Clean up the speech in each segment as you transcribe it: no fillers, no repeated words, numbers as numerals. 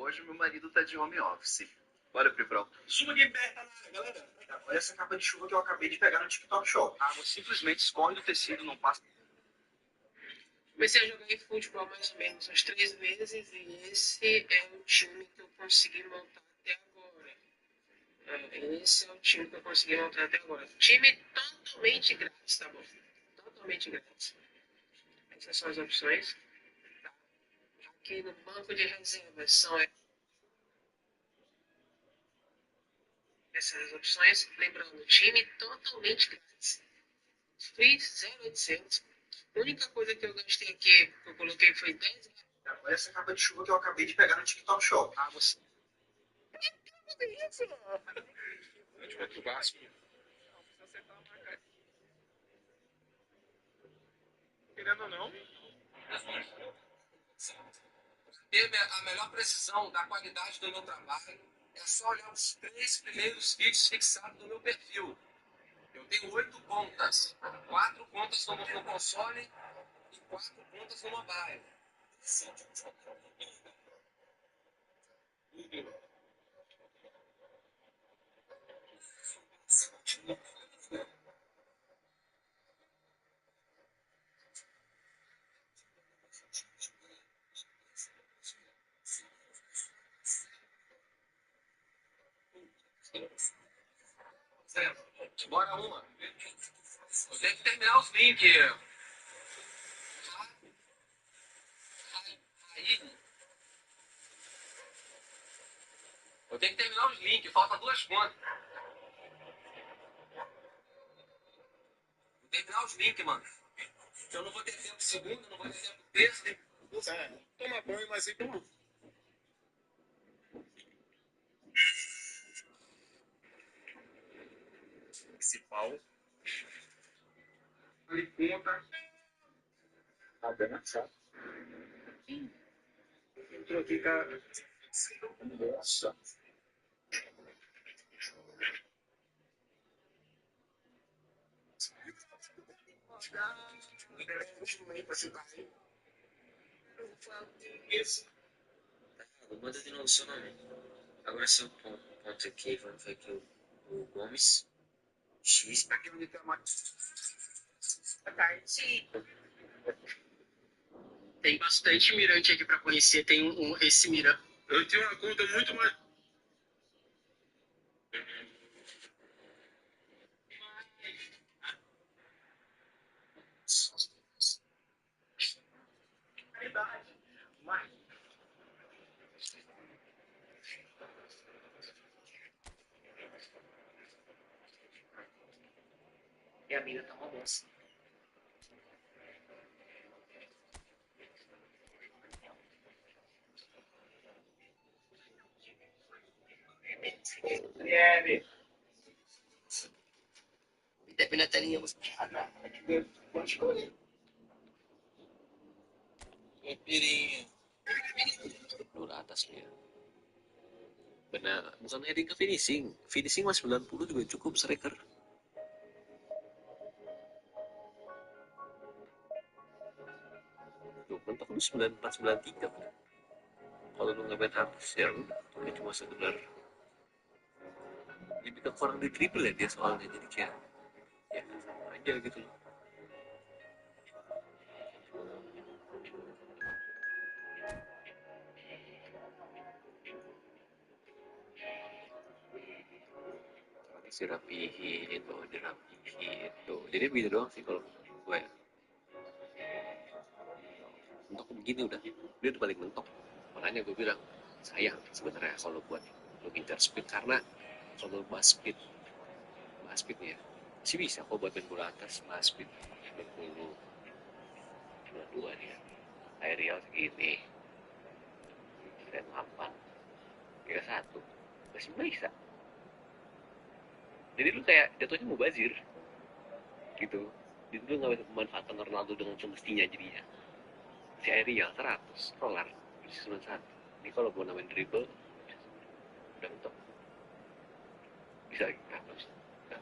hoje meu marido tá de home office. Bora, Priprão. Suma Gamer tá na área, galera. Olha essa capa de chuva que eu acabei de pegar no TikTok Shop. A água simplesmente escorre do tecido, não passa. Comecei a jogar Efootball mais ou menos uns 3 meses e esse é o time que eu consegui montar até agora. Esse é o time que eu consegui montar até agora. Time totalmente grátis, tá bom? Totalmente grátis. Essas são as opções. Tá? Aqui no banco de reservas são essas opções. Lembrando, time totalmente grátis. Free 0800. A única coisa que eu gastei aqui, que eu coloquei foi 10 reais. Olha essa capa de chuva que eu acabei de pegar no TikTok Shop. Ah, você. Que isso? Contra o Vasco. Querendo ou não. Ter a melhor precisão da qualidade do meu trabalho, é só olhar os 3 primeiros vídeos fixados no meu perfil. Eu tenho 8 contas, 4 contas no console e 4 contas no mobile. Bora uma. Eu tenho que terminar os links. Eu tenho que terminar os links, falta 2 contas. Vou terminar os links, mano. Eu não vou ter tempo segundo, não vou ter tempo terça. Toma banho, mas aí toma. Principal. Ali conta. Tá dando chato. Entrou aqui, cara. Nossa. Manda de novo seu nome. Agora seu ponto aqui, vamos ver aqui o Gomes. X. Aqui onde tem uma... Tem bastante mirante aqui pra conhecer. Tem esse mirante. Eu tinha uma conta muito mais... E a mina tá uma moça. Deve na telinha você. Pode escolher. Pirinha. Lur atas dia. Benar, bukan heading ke finishing. Finishing mas 90 juga cukup striker. Tuh, mentok lu 94 93. Kalau lu nge-ban atas ya udah, dia cuma sekedar jadi kan kurang di dribble ya dia soalnya, jadi kayak ya sama aja gitu loh. Dirapihin tuh, dirapihin tuh, jadi gitu doang sih kalau gue ya. Mentok begini udah, dia udah paling mentok. Makanya gue bilang sayang sebenarnya kalau buat lu ngincar speed, karena kalau bahas speednya sih bisa kok buat main bola atas, bahas speed 20 22 nih ya, aerial segini dan 8 31 masih bisa. Jadi lu kayak jatuhnya mau bazir gitu, jadi lu nggak bisa memanfaatkan Ronaldo dengan semestinya. Jadinya si aerial 100 roller persis 91. Ini kalau mau namain dribble udah mentok, bisa lagi nggak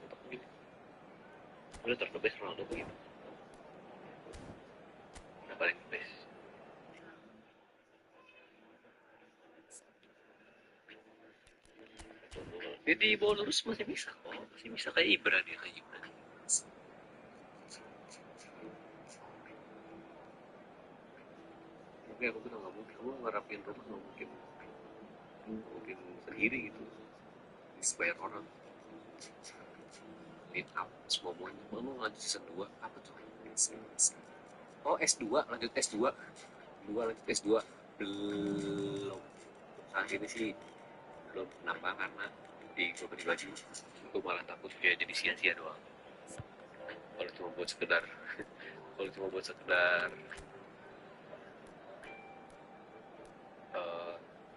mentok begini, udah terdebes Ronaldo begitu, udah paling the best. Dia di bawah lurus masih bisa kok, masih bisa kayak Ibra dia kayak Ibra. Tapi aku bilang nggak mungkin, kamu ngerapin rumah nggak mungkin sendiri gitu, bayar orang. Meet up semuanya, mau lanjut season 2 apa tuh? Oh S2, lanjut S2, lanjut S2 belum. Saat ini sih belum nambah karena di gue beli baju gue malah takut kayak jadi sia-sia doang kalau cuma buat sekedar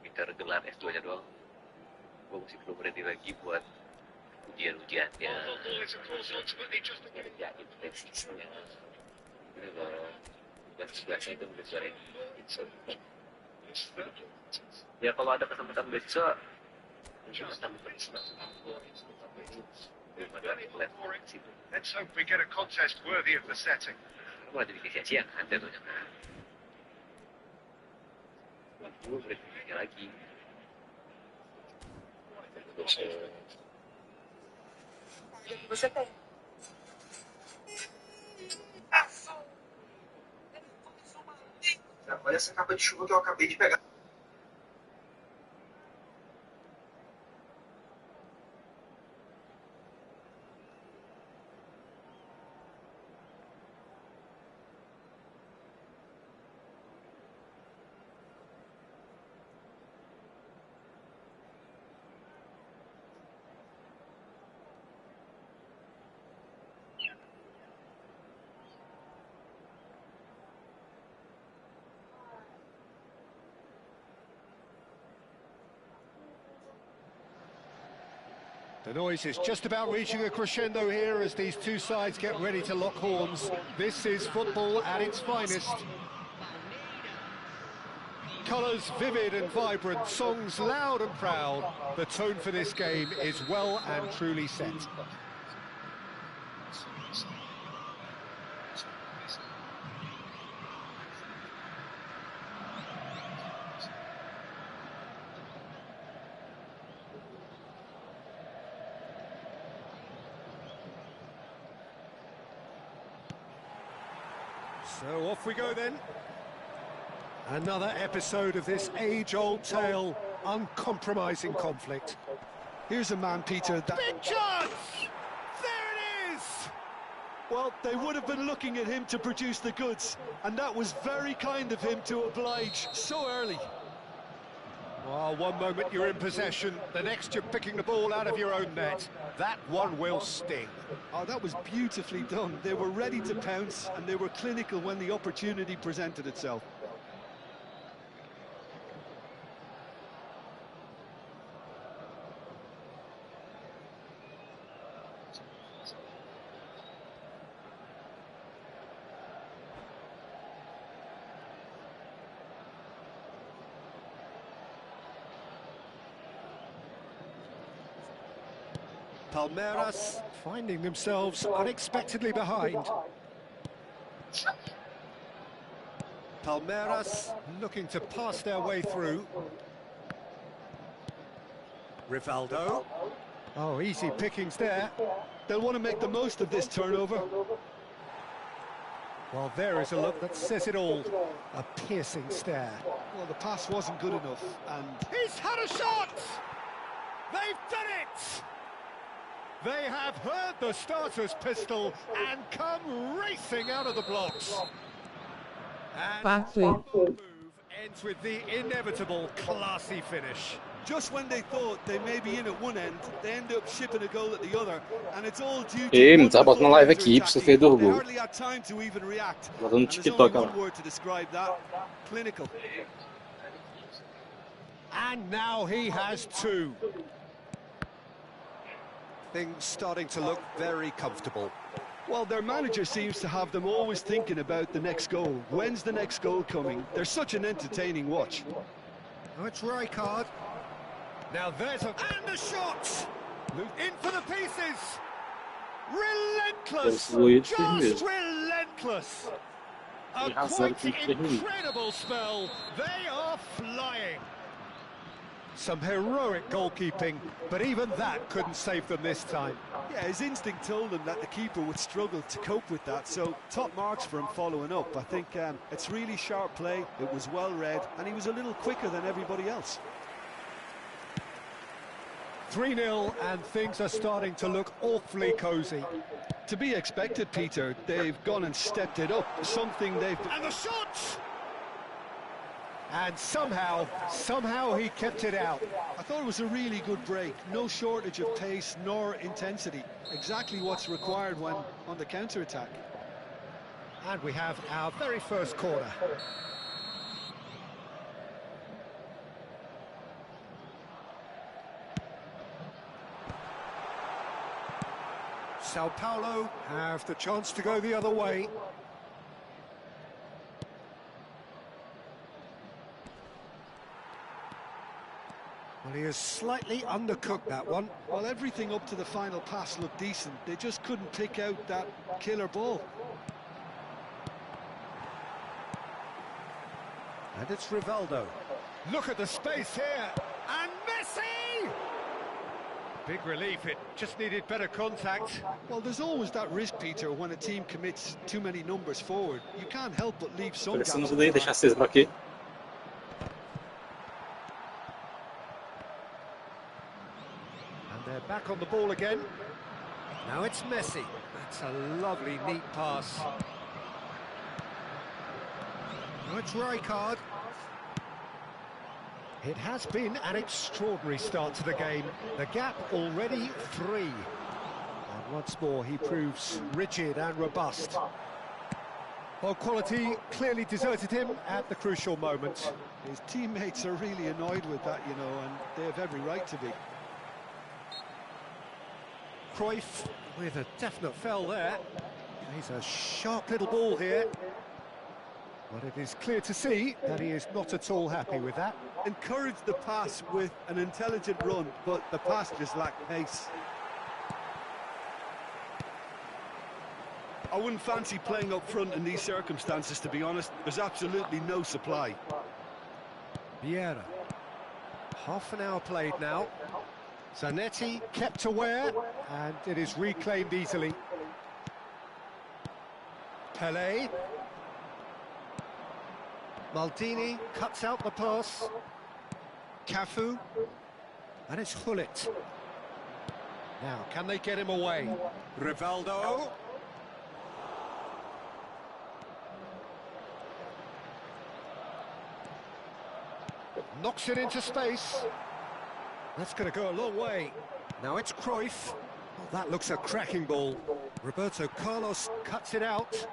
ngincar gelar S2 nya doang. Gue masih belum ready lagi buat ujiannya kerjain tesisnya. Ini loh dan sebelasnya itu udah sore. Ya kalau ada kesempatan beasiswa Let's hope we get a contest worthy of the setting. Malah jadi sia-sia kan jatuhnya kan. Gue berpikir lagi. Olha essa capa de chuva que eu acabei de pegar. The noise is just about reaching a crescendo here as these two sides get ready to lock horns. This is football at its finest. Colours vivid and vibrant, songs loud and proud. The tone for this game is well and truly set. So off we go then. Another episode of this age-old tale, uncompromising conflict. Here's a man, Peter, that... Big chance! There it is! Well, they would have been looking at him to produce the goods, and that was very kind of him to oblige so early. Well, one moment you're in possession, the next you're picking the ball out of your own net. That one will sting. Oh, that was beautifully done. They were ready to pounce, and they were clinical when the opportunity presented itself. Palmeiras finding themselves unexpectedly behind. Palmeiras looking to pass their way through. Rivaldo. Oh, easy pickings there. They'll want to make the most of this turnover. Well, there is a look that says it all. A piercing stare. Well, the pass wasn't good enough, and... He's had a shot! They've done it! They have heard the starter's pistol and come racing out of the blocks. And the move ends with the inevitable classy finish. Just when they thought they may be in at one end, they end up shipping a goal at the other, and it's all due to Mas há bota na live aqui, precisa ter do They gol. hardly had time to even react. Mas And no there's only TikTok, one ó. word to describe that: clinical. And now he has two. Things starting to look very comfortable. Well, their manager seems to have them always thinking about the next goal. When's the next goal coming? They're such an entertaining watch. Oh, it's Rijkaard. Now there's a... And a shot! In for the pieces! Relentless! Just relentless! A quite incredible spell. They are flying. Some heroic goalkeeping, but even that couldn't save them this time. Yeah, his instinct told him that the keeper would struggle to cope with that, so top marks for him following up. I think it's really sharp play, it was well read, and he was a little quicker than everybody else. 3-0, and things are starting to look awfully cosy. To be expected, Peter. They've gone and stepped it up, something they've... And the shot! And somehow he kept it out. I thought it was a really good break. No shortage of pace nor intensity. Exactly what's required when on the counter-attack. And we have our very first corner. Sao Paulo have the chance to go the other way. Well, he has slightly undercooked that one. Well, everything up to the final pass looked decent. They just couldn't pick out that killer ball. And it's Rivaldo. Look at the space here. And Messi! Big relief, it just needed better contact. Well, there's always that risk, Peter, when a team commits too many numbers forward. You can't help but leave some gap. Precisamos daí deixar vocês por aqui. And they're back on the ball again. Now it's Messi. That's a lovely, neat pass. Now it's Rijkaard. It has been an extraordinary start to the game. The gap already 3. And once more he proves rigid and robust. Well, quality clearly deserted him at the crucial moment. His teammates are really annoyed with that, you know, and they have every right to be. Cruyff with a definite foul there. He's a sharp little ball here. But it is clear to see that he is not at all happy with that. Encouraged the pass with an intelligent run, but the pass just lacked pace. I wouldn't fancy playing up front in these circumstances, to be honest. There's absolutely no supply. Vieira. Half an hour played now. Zanetti kept aware, and it is reclaimed easily. Pelé. Maldini cuts out the pass. Cafu. And it's Hullet. Now, can they get him away? Rivaldo. Knocks it into space. That's going to go a long way. Now it's Cruyff. Oh, that looks a cracking ball. Roberto Carlos cuts it out.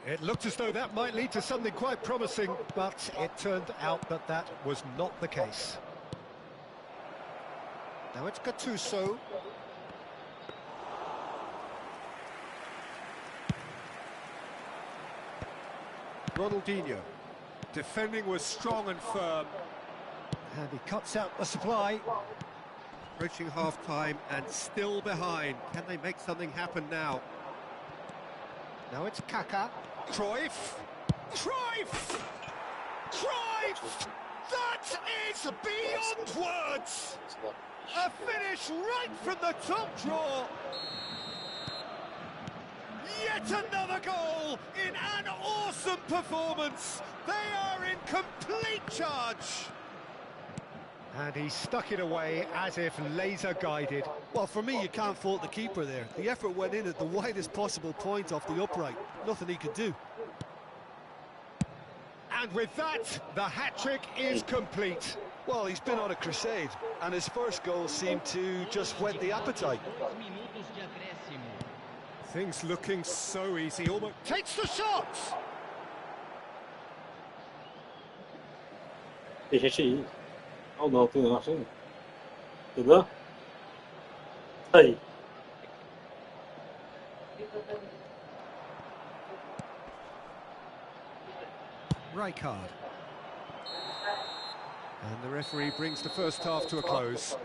It looked as though that might lead to something quite promising, but it turned out that that was not the case. Now it's Gattuso. Ronaldinho. Defending was strong and firm. And he cuts out the supply. Approaching half-time and still behind. Can they make something happen now? Now it's Kaká. Cruyff! Cruyff! Cruyff! That is beyond words! A finish right from the top draw! Yet another goal in an awesome performance! They are in complete charge! And he stuck it away as if laser-guided. Well, for me, you can't fault the keeper there. The effort went in at the widest possible point off the upright. Nothing he could do. And with that, the hat-trick is complete. Well, he's been on a crusade, and his first goal seemed to just whet the appetite. Things looking so easy, almost takes the shot! Deixa ir. Oh, não, tem não, assim. Entendeu? Aí. Rijkaard. And the referee brings the first half to a close.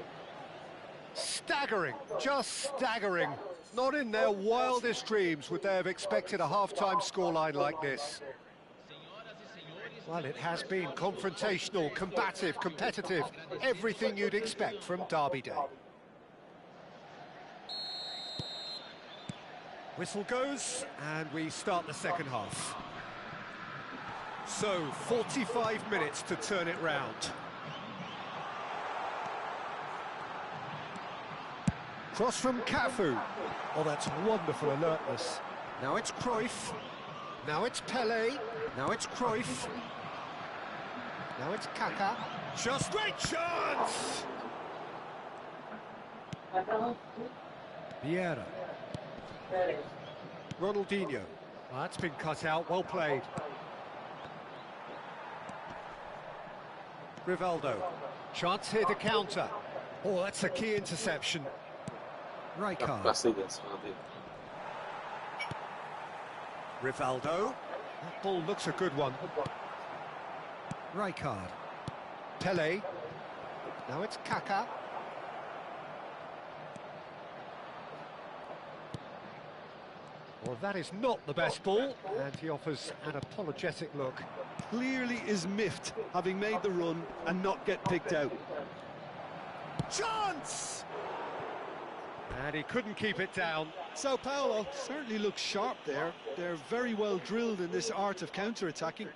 Staggering, just staggering. Not in their wildest dreams would they have expected a half-time scoreline like this. Well, it has been confrontational, combative, competitive, everything you'd expect from Derby Day. Whistle goes, and we start the second half. So, 45 minutes to turn it round. Cross from Cafu. Oh, that's wonderful alertness. Now it's Cruyff. Now it's Pele. Now it's Cruyff. Now it's Kaká. Just great chance! Vieira. Ronaldinho. Well, that's been cut out, well played. Rivaldo. Chance here to counter. Oh, that's a key interception. Rijkaard. Rivaldo. That ball looks a good one. Rijkaard. Pele. Now it's Kaká. Well, that is not the best ball, and he offers an apologetic look. Clearly is miffed, having made the run and not get picked out. Chance! And he couldn't keep it down. Sao Paulo certainly looks sharp there. They're very well drilled in this art of counter-attacking.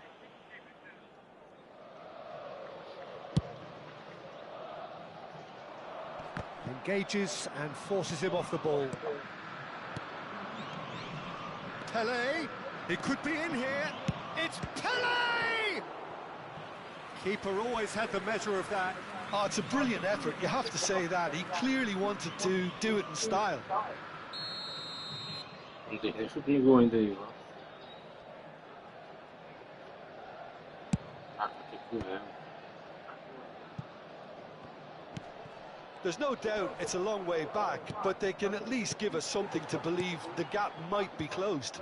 Engages and forces him off the ball. Pele, he could be in here. It's Pele! Keeper always had the measure of that. Oh, it's a brilliant effort, you have to say that. He clearly wanted to do it in style. There's no doubt it's a long way back, but they can at least give us something to believe the gap might be closed.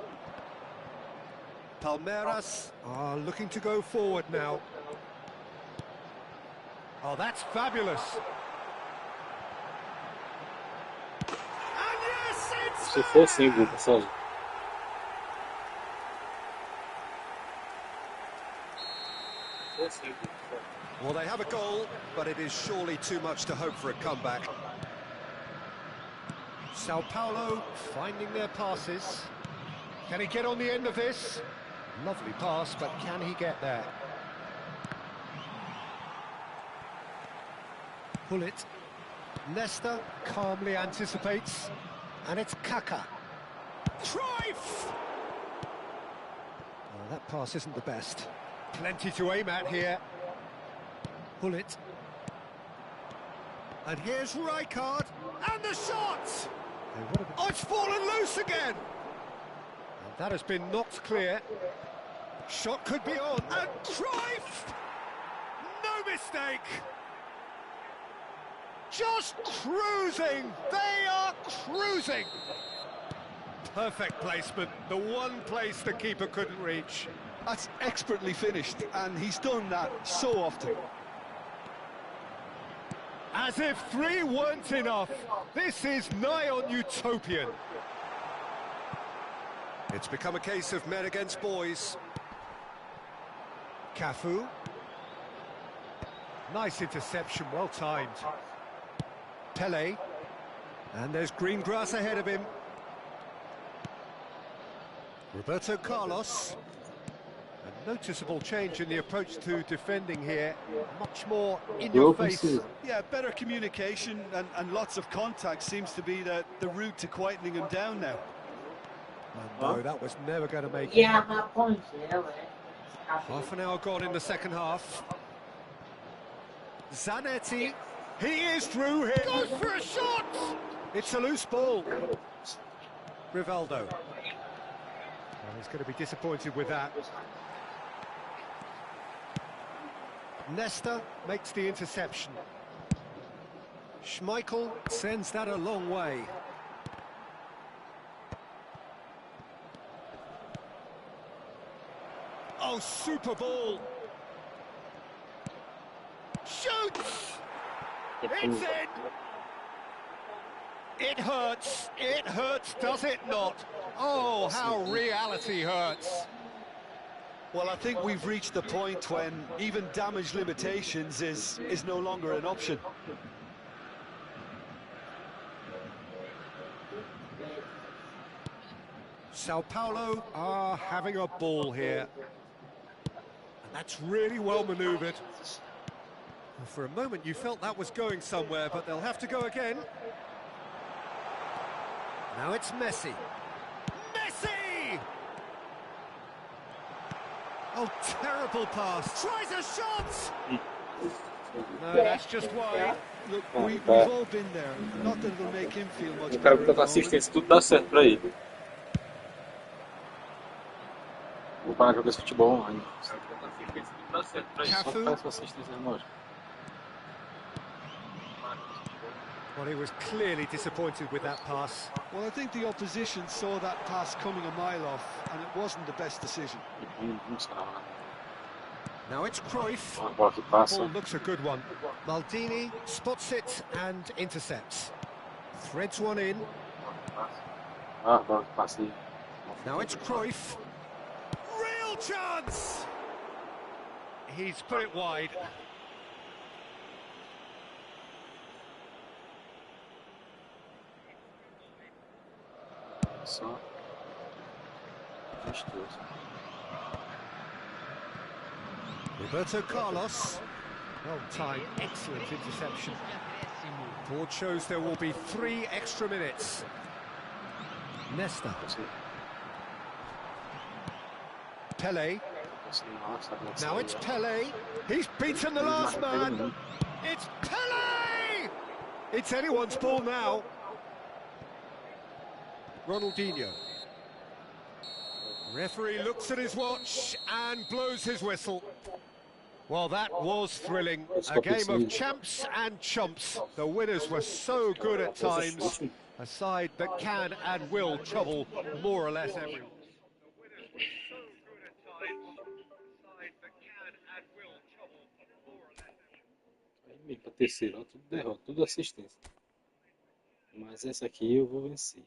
Palmeiras are looking to go forward now. Oh, that's fabulous. And yes, it's Se fosse em passagem. Well, they have a goal, but it is surely too much to hope for a comeback. Sao Paulo finding their passes. Can he get on the end of this? Lovely pass, but can he get there? Pull it. Nesta calmly anticipates, and it's Kaká. Cruyff! Oh, that pass isn't the best. Plenty to aim at here. Pull it. And here's Rijkaard, and the shot! Oh, it's fallen loose again! And that has been knocked clear. Shot could be on, and Cruyff! No mistake! Just cruising! They are cruising! Perfect placement, the one place the keeper couldn't reach. That's expertly finished, and he's done that so often. As if 3 weren't enough, this is nigh on utopian. It's become a case of men against boys. Cafu. Nice interception, well timed. Pele. And there's green grass ahead of him. Roberto Carlos. A noticeable change in the approach to defending here. Much more in your face. Yeah, better communication and lots of contact seems to be the route to quietening him down now. And no, that was never going to make it. Yeah, my points, yeah, Half an hour gone in the second half. Zanetti, he is through here. Goes for a shot! It's a loose ball. Rivaldo. Well, he's going to be disappointed with that. Nesta makes the interception. Schmeichel sends that a long way. Oh, super ball! Shoots! It's in! It hurts, does it not? Oh, how reality hurts. Well, I think we've reached the point when even damage limitations is no longer an option. Sao Paulo are having a ball here. And that's really well manoeuvred. For a moment you felt that was going somewhere, but they'll have to go again. Now it's Messi. Messi! Oh, terrible pass. Tries a shot! No, that's just wide. Look, we've all been there. Not that it'll make him feel much O cara better que tá at com the moment. assistência, tudo dá certo pra ele. Vou parar com esse futebol online. Só Cafu. peço assistência, lógico. Well, he was clearly disappointed with that pass. Well, I think the opposition saw that pass coming a mile off, and it wasn't the best decision. Now it's Cruyff. A bola que passa. Ball looks a good one. Maldini spots it and intercepts. Threads one in. Ah, a bola que passa aí. Now it's Cruyff. Real chance! He's put it wide. Só. Gostoso. Roberto Carlos. Well timed, excellent interception. Board shows there will be 3 extra minutes. Nesta. Pele. Now it's Pele. He's beaten the last man. It's Pele! It's anyone's ball now. Ronaldinho. Referee looks at his watch and blows his whistle. Well, that was thrilling. A game of champs and chumps. The winners were so good at times. A side that can and will trouble more or less everyone. Pra terceiro, ó, tudo derrota, tudo assistência. Mas essa aqui eu vou vencer.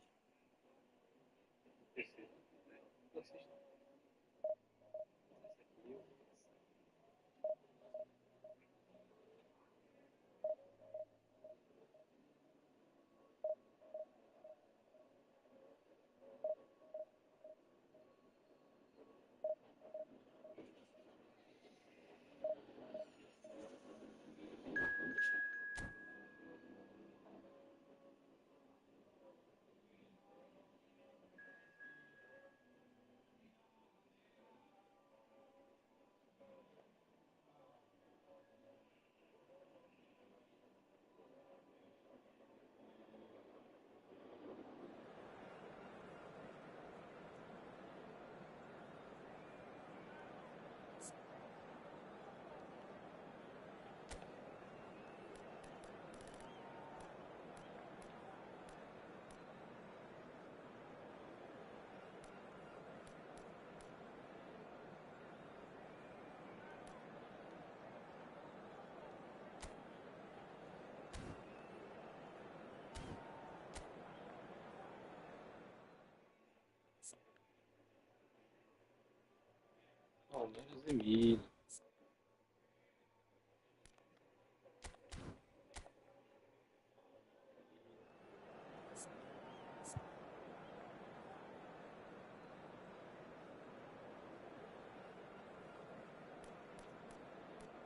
Palmeiras e Milan.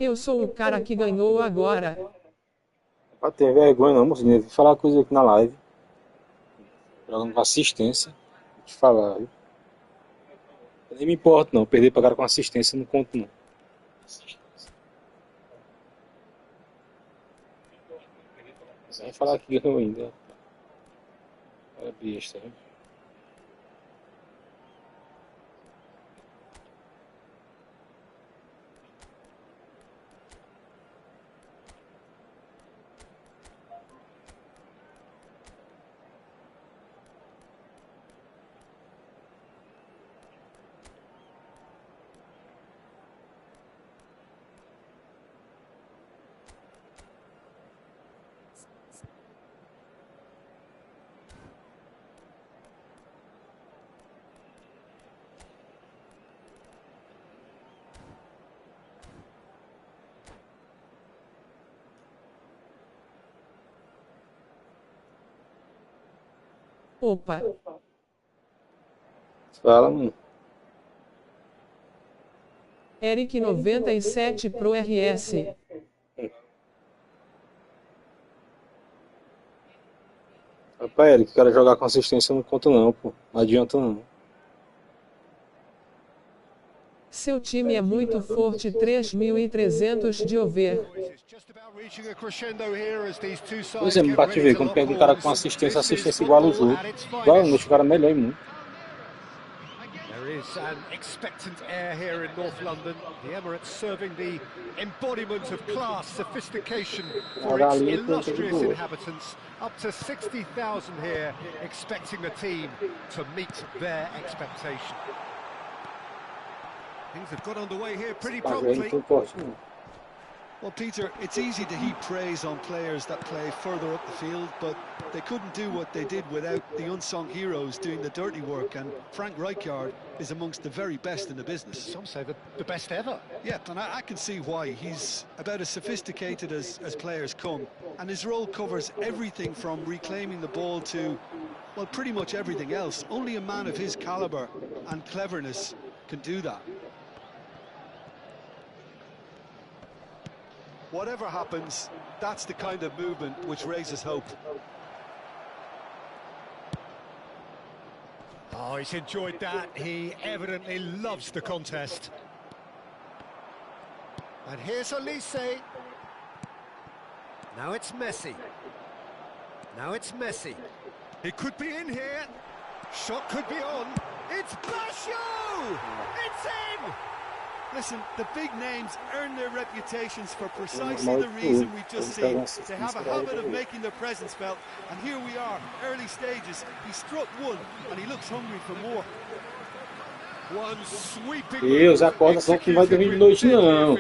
Eu sou o cara que ganhou agora. Pra ter vergonha não, mocinho. Eu vim falar uma coisa aqui na live. Jogando com assistência. Vou te falar, viu? Eu nem me importo não. Perder pra cara com assistência não conto não. Você vai falar que ganhou ainda. Olha besta, viu? Opa, Fala, mano. Eric 97 pro RS. Rapaz, Eric, quero jogar com assistência não conta não, pô. Não adianta não. Seu time é muito forte, 3.300 de over. Just about reaching a crescendo here as these two Por sides exemplo, get pra te ready ver, to quando lock pega um cara com horns. assistência, a This is assistência iguala o football jogo. at its Igual, finest. deixa o cara melhor em muito. There is an expectant air here in North London. The Emirates serving the embodiment of class, sophistication for its illustrious inhabitants. Up to 60,000 here, expecting the team to meet their expectation. Things have got underway here pretty Tá vendo? promptly. Não forte não. Well, Peter, it's easy to heap praise on players that play further up the field, but they couldn't do what they did without the unsung heroes doing the dirty work, and Frank Rijkaard is amongst the very best in the business. Some say the best ever. Yeah, and I can see why. He's about as sophisticated as players come, and his role covers everything from reclaiming the ball to, well, pretty much everything else. Only a man of his calibre and cleverness can do that. Whatever happens, that's the kind of movement which raises hope. Oh, he's enjoyed that. He evidently loves the contest. And here's Elise. Now it's Messi. Now it's Messi. He could be in here. Shot could be on. It's Basho! It's in! Listen, the big names earn their reputations for precisely the reason we've just seen. They have a habit of making their presence felt, and here we are, early stages. He struck one, and he looks hungry for more. One sweeping Deus, acorda só que não vai dormir de noite não.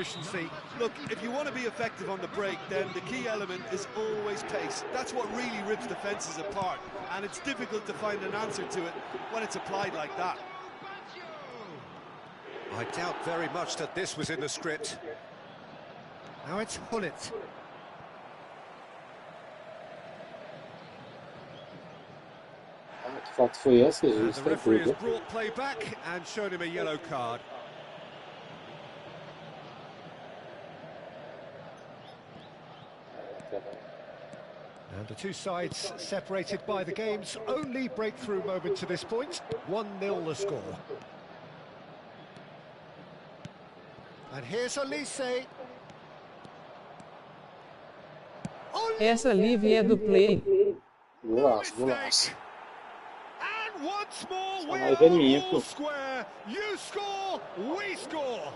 Look, if you want to be effective on the break, then the key element is always pace. That's what really rips defences apart, and it's difficult to find an answer to it when it's applied like that. I doubt very much that this was in the script. Now it's Hullet. Que falta foi essa, And Jesus? the Tá referee has doido. brought play back and shown him a yellow card. And the two sides separated by the game's only breakthrough moment to this point. 1-0 the score. And here's Elise. Essa live é do Play. Golaço, golaço. And once more Essa we're live é minha, all pô. square. You score, we score.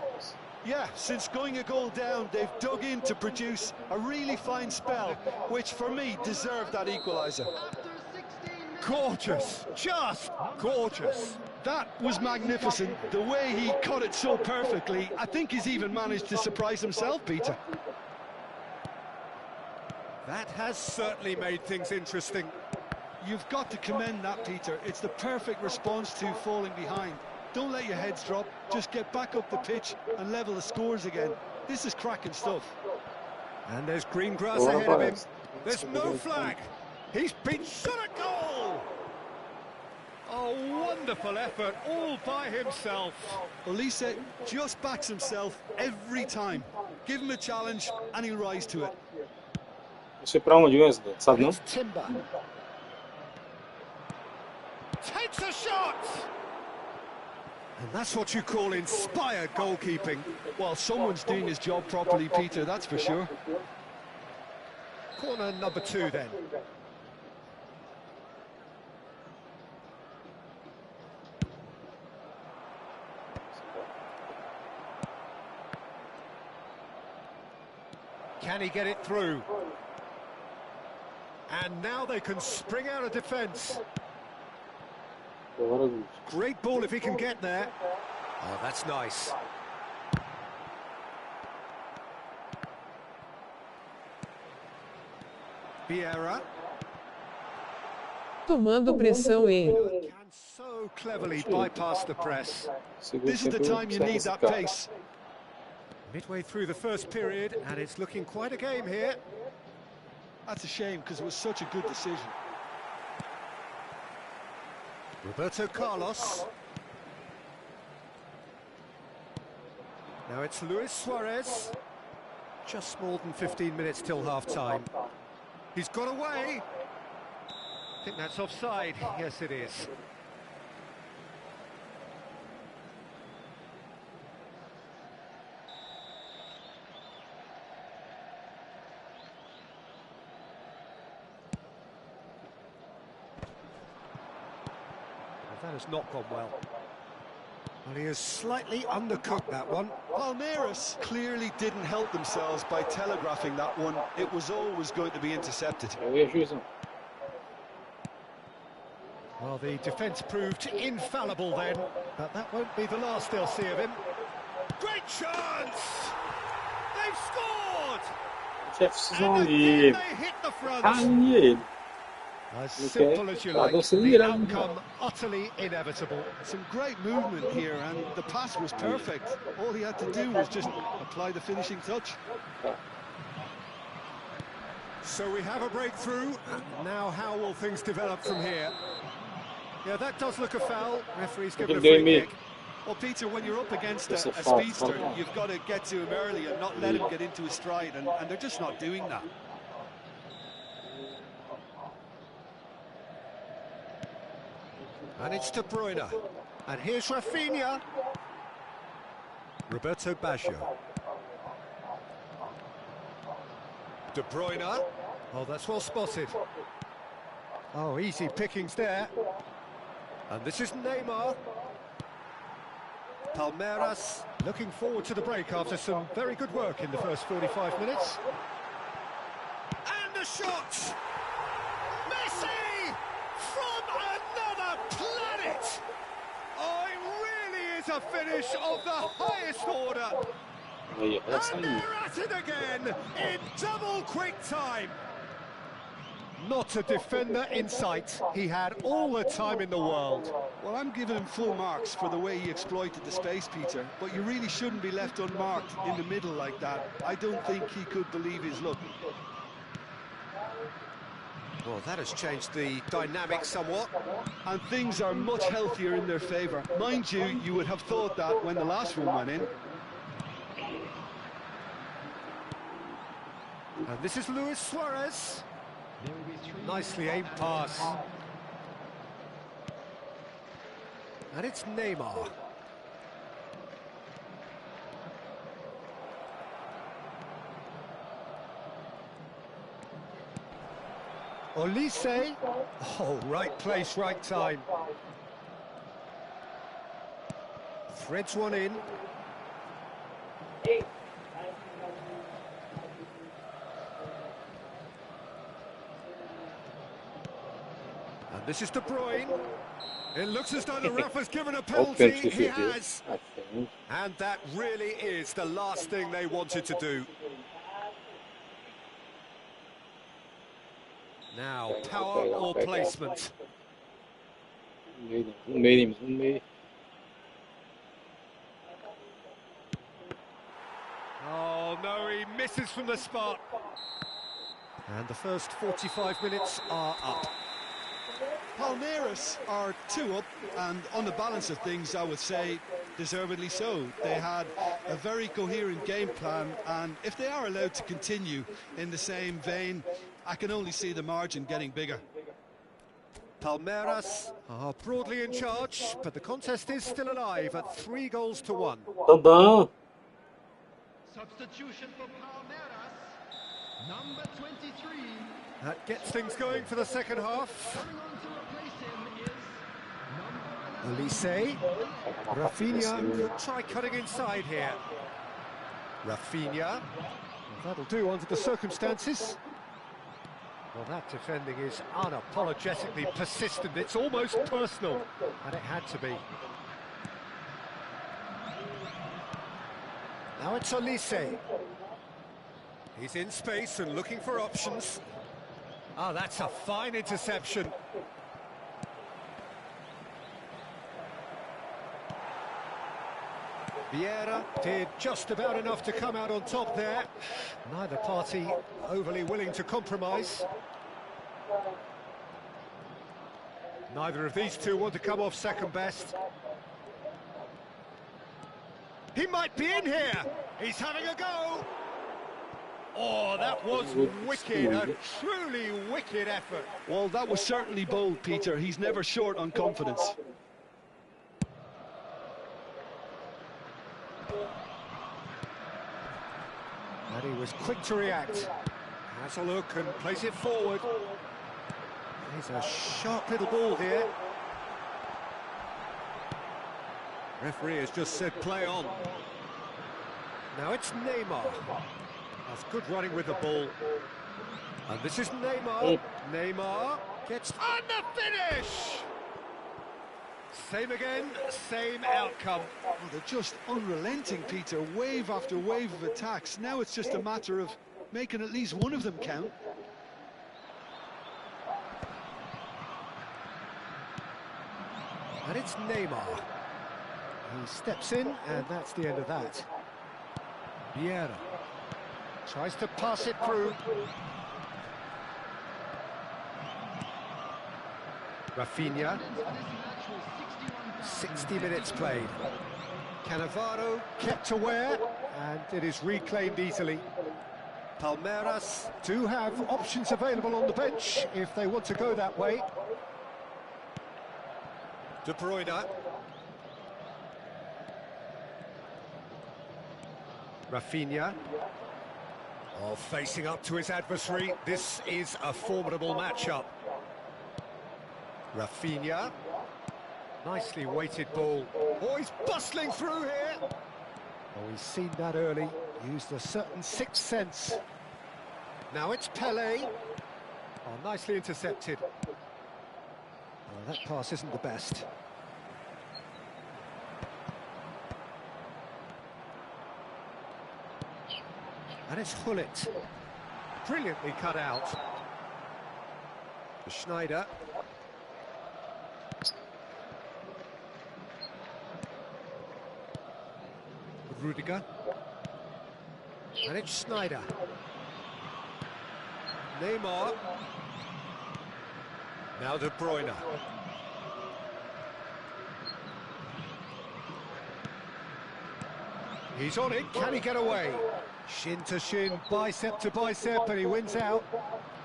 Yeah, since going a goal down, they've dug in to produce a really fine spell, which for me deserved that equaliser. Gorgeous, just gorgeous. That was magnificent. The way he cut it so perfectly, I think he's even managed to surprise himself, Peter. That has certainly made things interesting. You've got to commend that, Peter. It's the perfect response to falling behind. Don't let your heads drop, just get back up the pitch and level the scores again. This is cracking stuff. And there's green grass ahead of him. There's no flag. He's been shot at goal. A wonderful effort all by himself. Elise just backs himself every time. Give him a challenge and he'll rise to it. Você pra onde, Wesley? Sabe não? It's Timber. Takes a shot. And that's what you call inspired goalkeeping. Well, someone's doing his job properly, Peter, that's for sure. Corner number 2 then. Can he get it through? And now they can spring out of defence. Great ball if he can get there. Oh, that's nice. Vieira. Tomando pressão em. Can so cleverly bypass the press. This is the time you need that pace. Midway through the first period, and it's looking quite a game here. That's a shame, because it was such a good decision. Roberto Carlos. Now it's Luis Suarez. Just more than 15 minutes till half-time. He's got away. I think that's offside. Yes, it is. That has not gone well. Well, he has slightly undercooked that one. Palmeiras clearly didn't help themselves by telegraphing that one. It was always going to be intercepted. Well, the defence proved infallible then, but that won't be the last they'll see of him. Great chance! They've scored! And again they hit the front. As simple as you like, the outcome utterly inevitable. Some great movement here, and the pass was perfect. All he had to do was just apply the finishing touch. So we have a breakthrough, and now how will things develop from here? Yeah, that does look a foul. Referee's given a free kick. Well, Peter, when you're up against a speedster, you've got to get to him early and not let him get into his stride, and they're just not doing that. And it's De Bruyne. And here's Rafinha. Roberto Baggio. De Bruyne. Oh, that's well spotted. Oh, easy pickings there. And this is Neymar. Palmeiras looking forward to the break after some very good work in the first 45 minutes. And a shot! Messi! From another planet! Oh, it really is a finish of the highest order. And they're at it again in double quick time. Not a defender in sight. He had all the time in the world. Well, I'm giving him full marks for the way he exploited the space, Peter. But you really shouldn't be left unmarked in the middle like that. I don't think he could believe his luck. Well, that has changed the dynamic somewhat. And things are much healthier in their favour. Mind you, you would have thought that when the last one went in. And this is Luis Suarez. Nicely aimed pass. And it's Neymar. Olise. Oh, right place, right time. Threads one in. And this is De Bruyne. It looks as though the ref has given a penalty. He has. And that really is the last thing they wanted to do. Now, power or placement? Oh, no, he misses from the spot. And the first 45 minutes are up. Palmeiras are 2 up, and on the balance of things, I would say deservedly so. They had a very coherent game plan, and if they are allowed to continue in the same vein, I can only see the margin getting bigger. Palmeiras are broadly in charge, but the contest is still alive at 3-1. Substitution for Palmeiras, number 23. That gets things going for the second half. Olise. Rafinha could try cutting inside here. Rafinha. Well, that'll do under the circumstances. Well, that defending is unapologetically persistent. It's almost personal, and it had to be. Now it's Olise. He's in space and looking for options. Ah, that's a fine interception. Vieira did just about enough to come out on top there. Neither party overly willing to compromise. Neither of these two want to come off second best. He might be in here. He's having a go. Oh, that was wicked, a truly wicked effort. Well, that was certainly bold, Peter. He's never short on confidence. And he was quick to react. Has a look and plays it forward. He's a sharp little ball here. Referee has just said play on. Now it's Neymar. That's good running with the ball. And this is Neymar. Neymar gets on the finish! Same again, same outcome. Oh, they're just unrelenting, Peter. Wave after wave of attacks. Now it's just a matter of making at least one of them count. And it's Neymar. He steps in, and that's the end of that. Vieira tries to pass it through. Rafinha. 60 minutes played. Cannavaro kept aware, and it is reclaimed easily. Palmeiras do have options available on the bench if they want to go that way. De Bruyne. Rafinha. Oh, facing up to his adversary. This is a formidable matchup. Rafinha. Nicely weighted ball. Oh, he's bustling through here. Oh, he's seen that early. Used a certain sixth sense. Now it's Pele. Oh, nicely intercepted. Oh, that pass isn't the best. And it's Hullet. Brilliantly cut out. Schneider. Rudiger. And it's Schneider. Neymar. Now De Bruyne. He's on it. Can he get away? Shin to shin, bicep to bicep, and he wins out.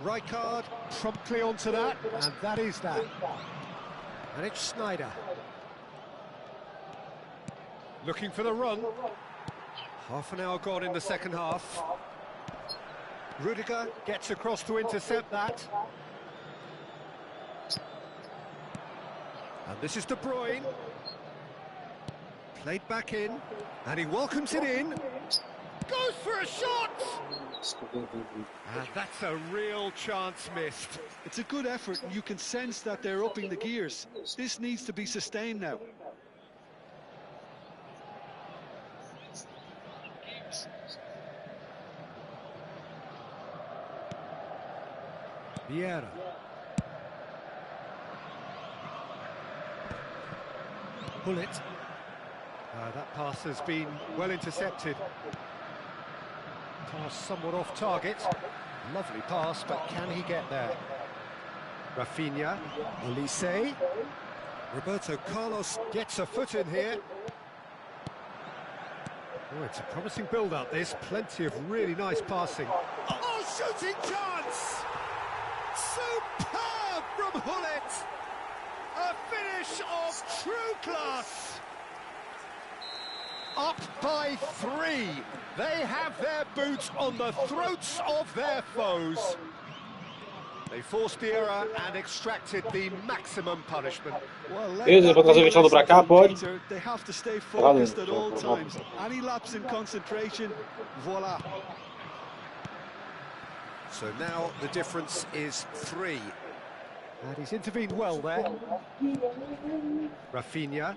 Rijkaard promptly onto that, and that is that. And it's Schneider. Looking for the run. Half an hour gone in the second half. Rudiger gets across to intercept that. And this is De Bruyne. Played back in, and he welcomes it in. Goes for a shot! And that's a real chance missed. It's a good effort, and you can sense that they're upping the gears. This needs to be sustained now. Vieira. Hullet. That pass has been well intercepted. Pass somewhat off target. Lovely pass, but can he get there? Rafinha. Olise. Roberto Carlos gets a foot in here. Oh, it's a promising build-up, this. Plenty of really nice passing. Oh, shooting chance! Superb from Hullet! A finish of true class! Up by 3. They have their boots on the throats of their foes. They forced the error and extracted the maximum punishment. Beleza, vou trazer o ventilador pra cá, pode? They have to stay focused at all times. Any lapse in concentration, voila. So now the difference is 3. And he's intervened well there. Rafinha.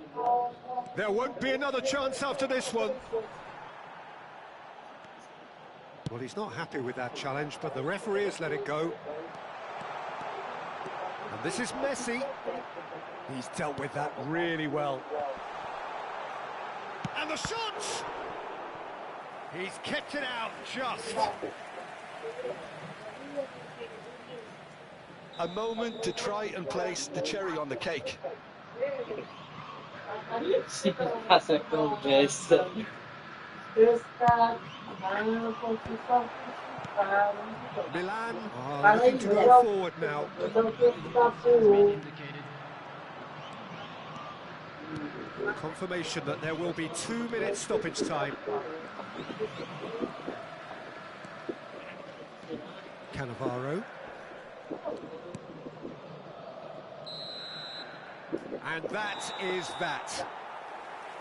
There won't be another chance after this one. Well, he's not happy with that challenge, but the referee has let it go. And this is Messi. He's dealt with that really well. And the shot! He's kept it out just. a moment to try and place the cherry on the cake. Se passa conversa. Milan are looking to go forward now. Confirmation that there will be 2 minutes stoppage time. Cannavaro. And that is that.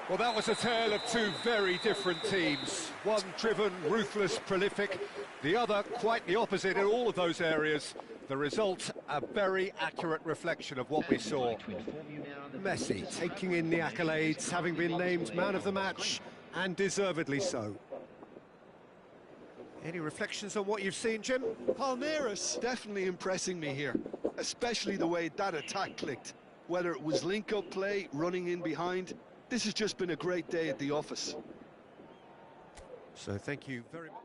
Well, that was a tale of two very different teams. One driven, ruthless, prolific. The other quite the opposite in all of those areas. The result, a very accurate reflection of what we saw. Messi taking in the accolades, having been named man of the match, and deservedly so. Any reflections on what you've seen, Jim? Palmeiras definitely impressing me here, especially the way that attack clicked. Whether it was link-up play, running in behind, this has just been a great day at the office. So thank you very much.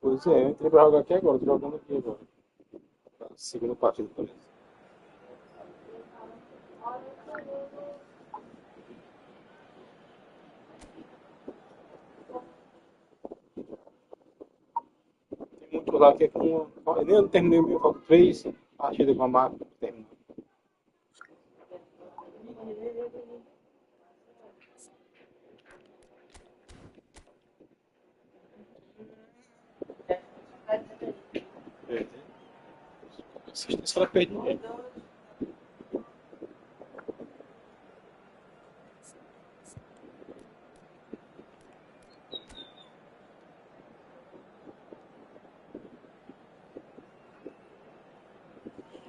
Pois é, eu entrei pra jogar aqui agora, tô jogando aqui agora. Segunda partida também. Tem muito lá que é com. Eu nem não terminei o meu, falta 3 partidas com a marca pra terminar. Assistência ela perde ninguém.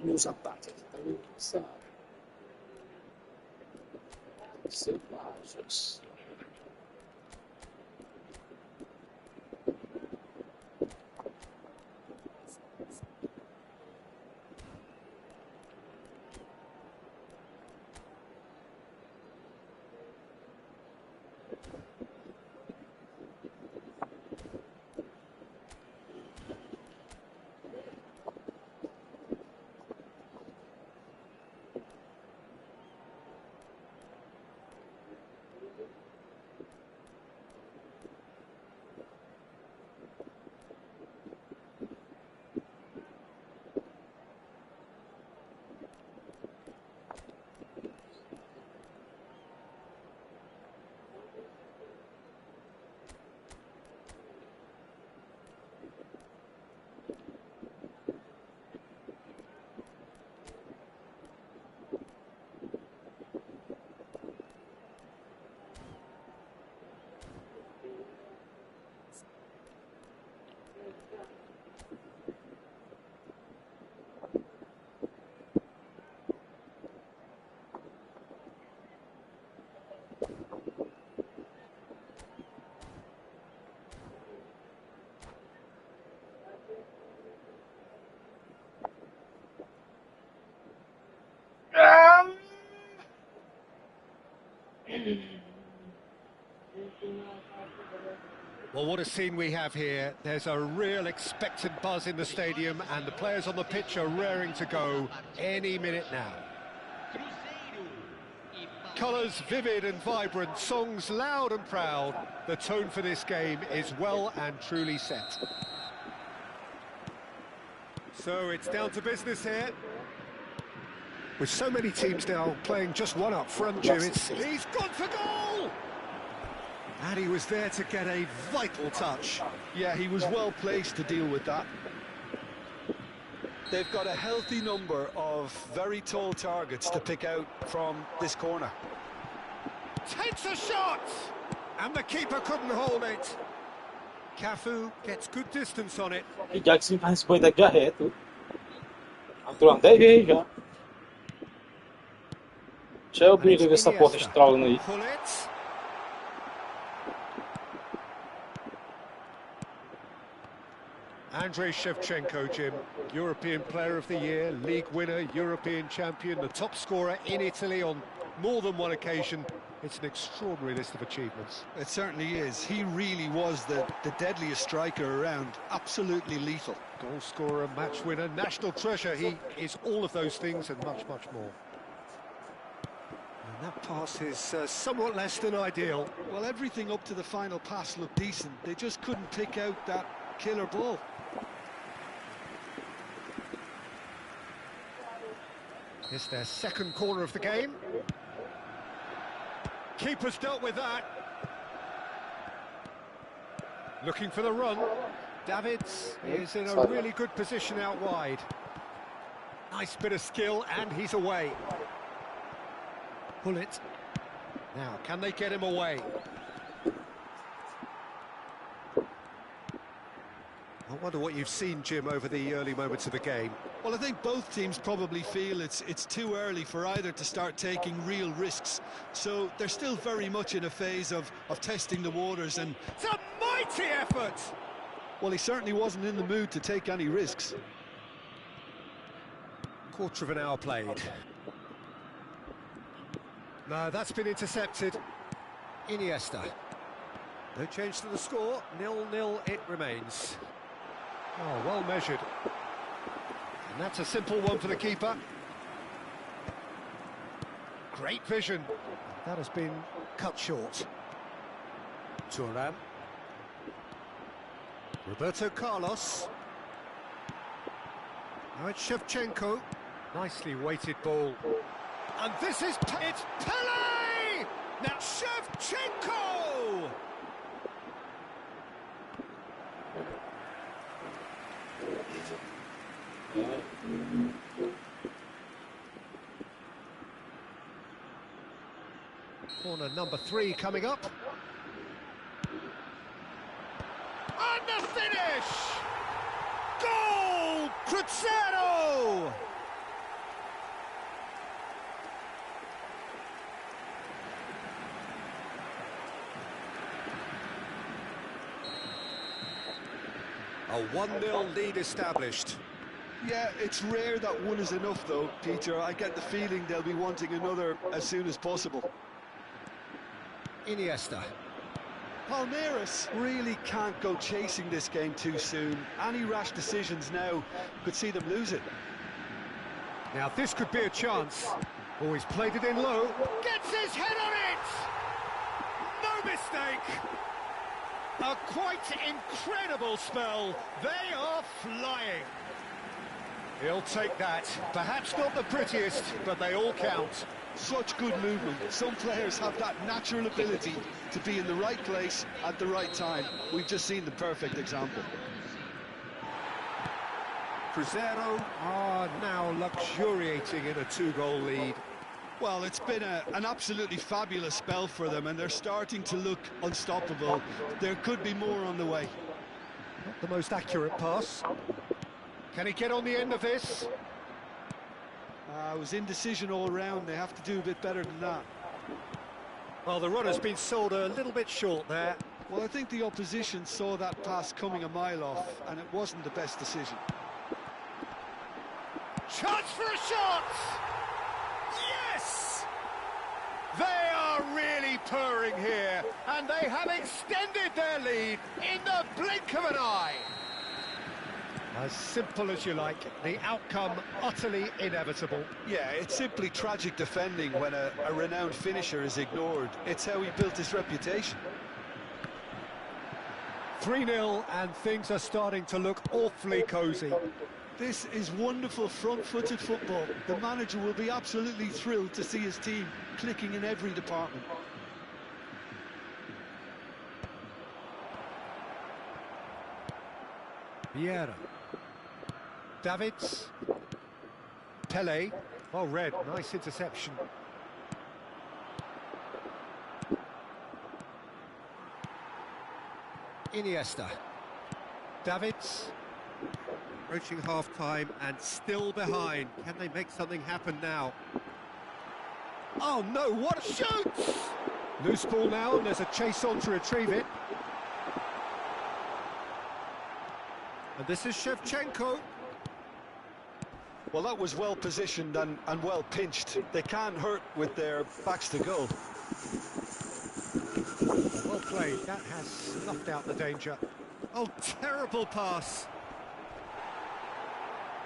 Meus ataques aqui tá meio cansado. Tem que ser baixos. Well, what a scene we have here. There's a real expectant buzz in the stadium and the players on the pitch are raring to go any minute now. Colours vivid and vibrant, songs loud and proud. The tone for this game is well and truly set. So it's down to business here. With so many teams now playing just one up front, Jim, he's gone for goal! And he was there to get a vital touch. Yeah, he was well placed to deal with that. They've got a healthy number of very tall targets to pick out from this corner. Takes a shot! And the keeper couldn't hold it. Cafu gets good distance on it. E Jackson faz esse boiado já reto. Entrou 10 vezes já. Já eu brinco com essa porta estralando aí. Pull it. Andrei Shevchenko, Jim, European Player of the Year, League winner, European champion, the top scorer in Italy on more than one occasion. It's an extraordinary list of achievements. It certainly is. He really was the deadliest striker around. Absolutely lethal. Goal scorer, match winner, national treasure. He is all of those things and much, much more. And that pass is somewhat less than ideal. Well, everything up to the final pass looked decent. They just couldn't pick out that killer ball. It's their second corner of the game. Keeper's dealt with that. Looking for the run. Davids is in a really good position out wide. Nice bit of skill, and he's away. Pull it. Now, can they get him away? I wonder what you've seen, Jim, over the early moments of the game. Well, I think both teams probably feel it's too early for either to start taking real risks. So they're still very much in a phase of testing the waters, and It's a mighty effort! well, he certainly wasn't in the mood to take any risks. Quarter of an hour played. No, that's been intercepted. Iniesta. No change to the score. 0-0 it remains. Oh, well measured. And that's a simple one for the keeper. Great vision. That has been cut short. Thuram. Roberto Carlos. Now it's Shevchenko. Nicely weighted ball. And this is... It's Pele! Now Shevchenko! Corner number 3 coming up. And the finish! Goal! Cruzeiro! A 1-0 lead established. Yeah, it's rare that one is enough, though, Peter. I get the feeling they'll be wanting another as soon as possible. Iniesta. Palmeiras really can't go chasing this game too soon. Any rash decisions now could see them lose it. Now this could be a chance. Oh, he's played it in low. Gets his head on it! No mistake! A quite incredible spell. They are flying. He'll take that. Perhaps not the prettiest, but they all count. Such good movement. Some players have that natural ability to be in the right place at the right time. We've just seen the perfect example. Cruzeiro are now luxuriating in a 2-goal lead. Well, it's been an absolutely fabulous spell for them, and they're starting to look unstoppable. There could be more on the way. Not the most accurate pass. Can he get on the end of this? It was indecision all round. They have to do a bit better than that. Well, the run has been sold a little bit short there. Well, I think the opposition saw that pass coming a mile off, and it wasn't the best decision. Chance for a shot! Yes! They are really purring here, and they have extended their lead in the blink of an eye. As simple as you like, the outcome utterly inevitable. Yeah, it's simply tragic defending when a renowned finisher is ignored. It's how he built his reputation. 3-0, and things are starting to look awfully cosy. This is wonderful front-footed football. The manager will be absolutely thrilled to see his team clicking in every department. Vieira. Davids. Pele. Oh, red. Nice interception. Iniesta. Davids. Approaching half-time and still behind. Can they make something happen now? Oh no, what a shoot! Loose ball now, and there's a chase on to retrieve it. And this is Shevchenko. Well, that was well positioned and well pinched. They can't hurt with their backs to goal. Well played, that has snuffed out the danger. Oh, terrible pass.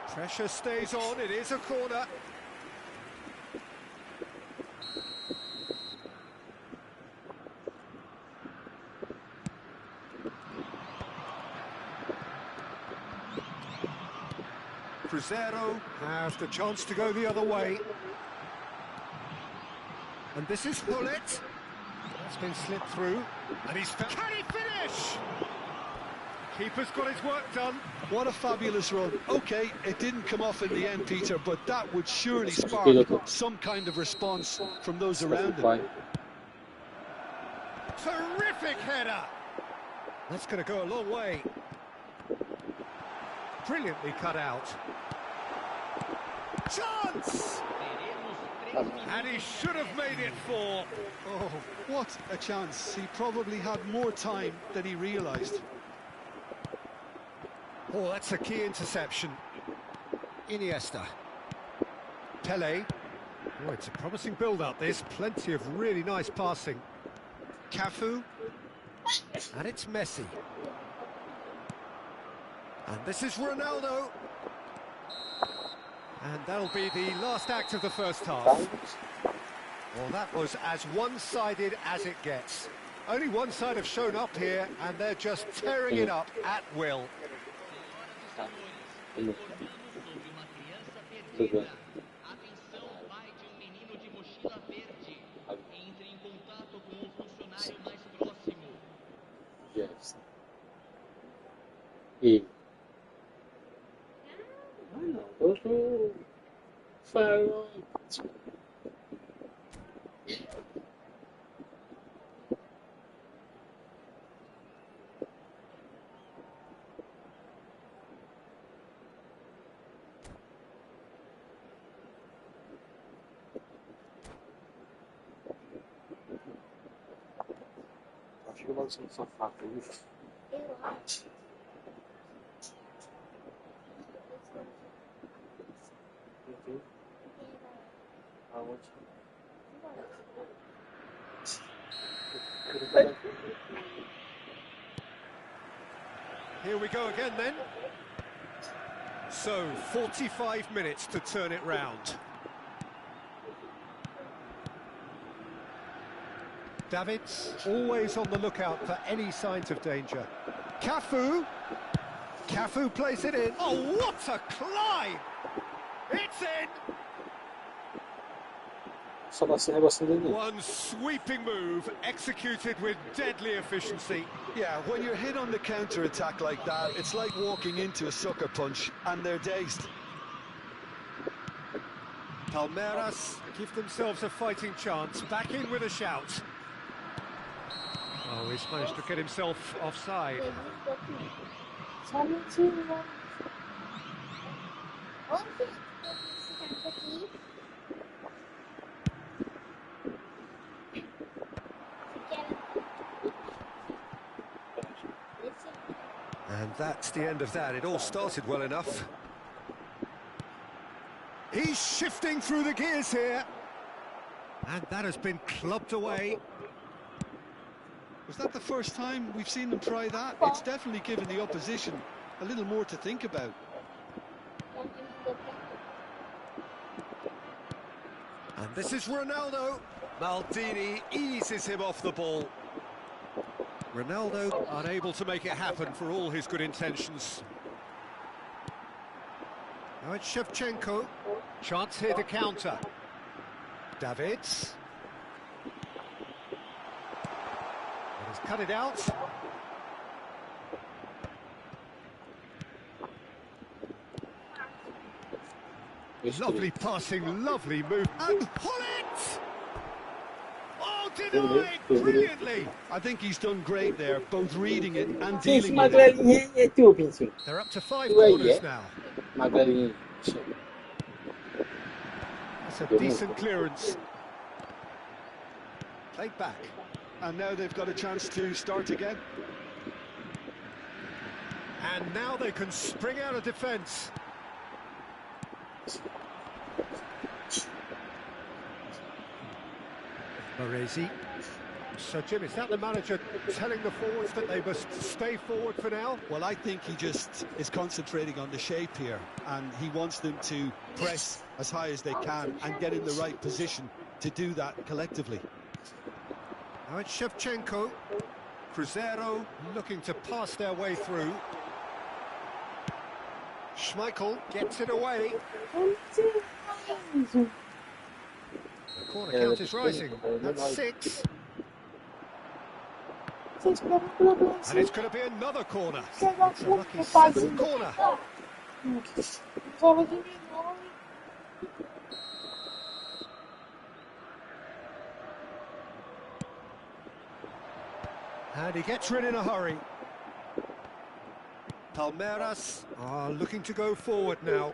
Pressure stays on, it is a corner. Cruzeiro have the chance to go the other way. And this is Hullet. That's been slipped through. And he's... Can he finish? Keeper's got his work done. What a fabulous run. OK, it didn't come off in the end, Peter, but that would surely spark some kind of response from those around him. Terrific header. That's going to go a long way. Brilliantly cut out. Chance! And he should have made it 4. Oh, what a chance. He probably had more time than he realised. Oh, that's a key interception. Iniesta. Pele. Oh, it's a promising build-up, this. Plenty of really nice passing. Cafu. And it's Messi. And this is Ronaldo. And that'll be the last act of the first half. Well, that was as one-sided as it gets. Only one side have shown up here, and they're just tearing it up at will. Yes. E. Outro farol. Acho que eu vou ser um sofá. Eu acho. Here we go again then. So, 45 minutes to turn it round. Davids, always on the lookout for any signs of danger. Cafu. Cafu plays it in. Oh, what a climb! It's in! One sweeping move, executed with deadly efficiency. Yeah, when you're hit on the counter-attack like that, it's like walking into a sucker punch, and they're dazed. Palmeiras give themselves a fighting chance, back in with a shout. Oh, he's managed to get himself offside. And that's the end of that. It all started well enough. He's shifting through the gears here. And that has been clubbed away. Was that the first time we've seen them try that? It's definitely given the opposition a little more to think about. And this is Ronaldo. Maldini eases him off the ball. Ronaldo unable to make it happen for all his good intentions. Now it's Shevchenko. Chance here to counter. Davids. He's cut it out. Lovely passing, lovely move, and pull it! Oh, denied brilliantly! I think he's done great there, both reading it and Sim, esse dealing with it. magrelinho é teu, Pincinho. They're up to 5 Tu aí, corners é? now. Magrelinho. That's a decent clearance. Played back. And now they've got a chance to start again. And now they can spring out of defence. Baresi. So, Jim, is that the manager telling the forwards that they must stay forward for now? Well, I think he just is concentrating on the shape here, and he wants them to press as high as they can and get in the right position to do that collectively. Now it's Shevchenko. Cruzeiro looking to pass their way through. Schmeichel gets it away. The corner count is rising. That's 6. And it's going to be another corner. It's a lucky 7th corner. And he gets rid in a hurry. Palmeiras are looking to go forward now.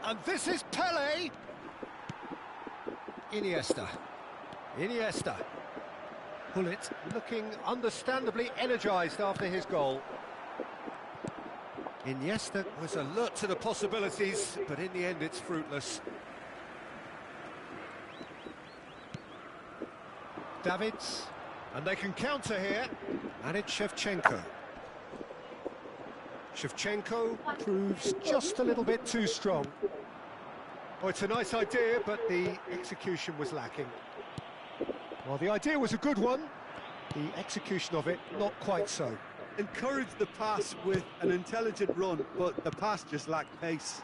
And this is Pele. Iniesta. Pullet looking understandably energised after his goal. Iniesta was alert to the possibilities, but in the end it's fruitless. Davids, and they can counter here, and it's Shevchenko. Shevchenko proves just a little bit too strong. Oh, it's a nice idea, but the execution was lacking. Well, the idea was a good one, the execution of it not quite so. Encouraged the pass with an intelligent run, but the pass just lacked pace.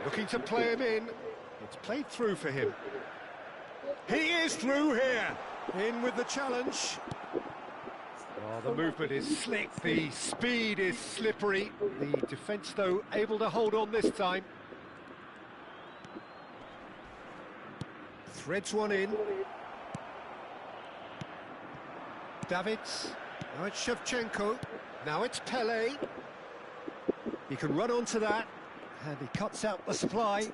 Looking to play him in. It's played through for him. He is through here. In with the challenge. Oh, the movement is slick, the speed is slippery. The defence, though, able to hold on this time. Threads one in. Davids. Now it's Shevchenko. Now it's Pele. He can run onto that. And he cuts out the supply.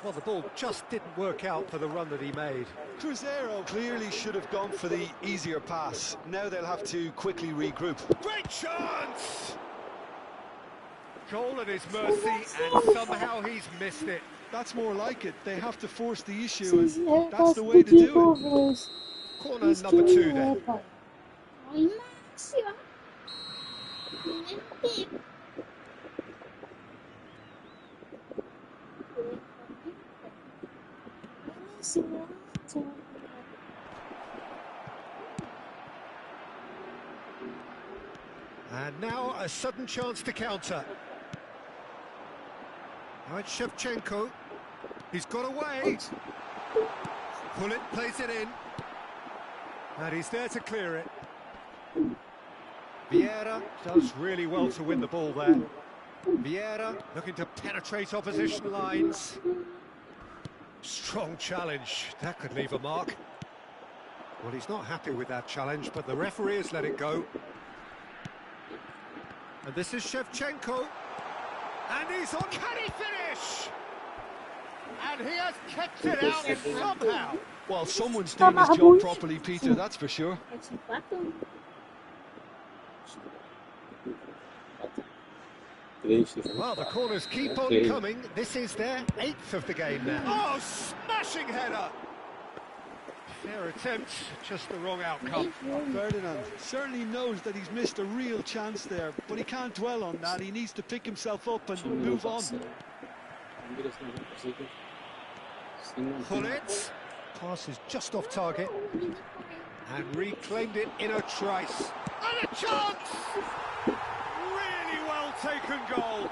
Well, the ball just didn't work out for the run that he made. Cruzeiro clearly should have gone for the easier pass. Now they'll have to quickly regroup. Great chance! Goal at his mercy, and somehow he's missed it. That's more like it. They have to force the issue, and that's the way to do it. Corner number 2 then. And now a sudden chance to counter. Now it's Shevchenko. He's got away. Pullet plays it in. And he's there to clear it. Vieira does really well to win the ball there. Vieira looking to penetrate opposition lines. Strong challenge. That could leave a mark. Well, he's not happy with that challenge, but the referee has let it go. And this is Shevchenko. And he's on. Can he finish? And he has kept it out somehow. Well, someone's doing his job properly, Peter, that's for sure. Well, the corners keep on coming. This is their 8th of the game now. Oh, smashing header! Fair attempt, just the wrong outcome. Ferdinand certainly knows that he's missed a real chance there, but he can't dwell on that. He needs to pick himself up and move on. Pullet, pass is just off target, and reclaimed it in a trice. And a chance! Really well taken goal.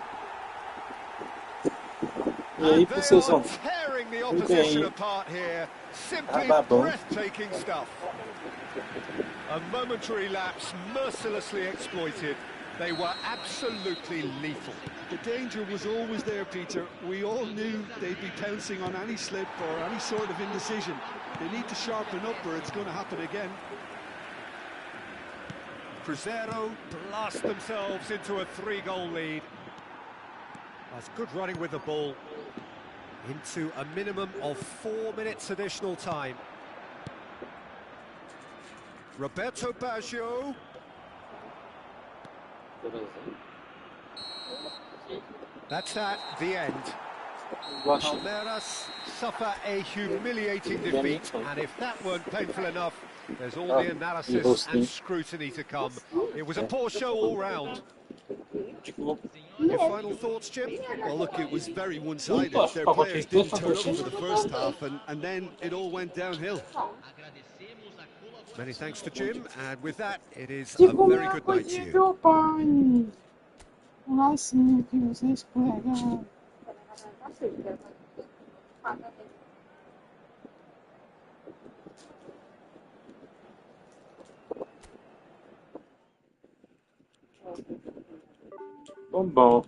And they are tearing the opposition apart here. Simply breathtaking stuff. A momentary lapse mercilessly exploited. They were absolutely lethal. The danger was always there, Peter. We all knew they'd be pouncing on any slip or any sort of indecision. They need to sharpen up or it's going to happen again. Cruzeiro blast themselves into a 3-goal lead. That's good running with the ball. Into a minimum of 4 minutes additional time. Roberto Baggio. That's that, the end. Palmeiras suffer a humiliating defeat, and if that weren't painful enough, there's all the analysis and scrutiny to come. It was a poor show all round. Your final thoughts, Jim? Well, look, it was very one-sided. Their players didn't turn up for the first half, and then it all went downhill. Many thanks to Jim, and with that, it is a very good night to you. Assim que você escorrega. Bom.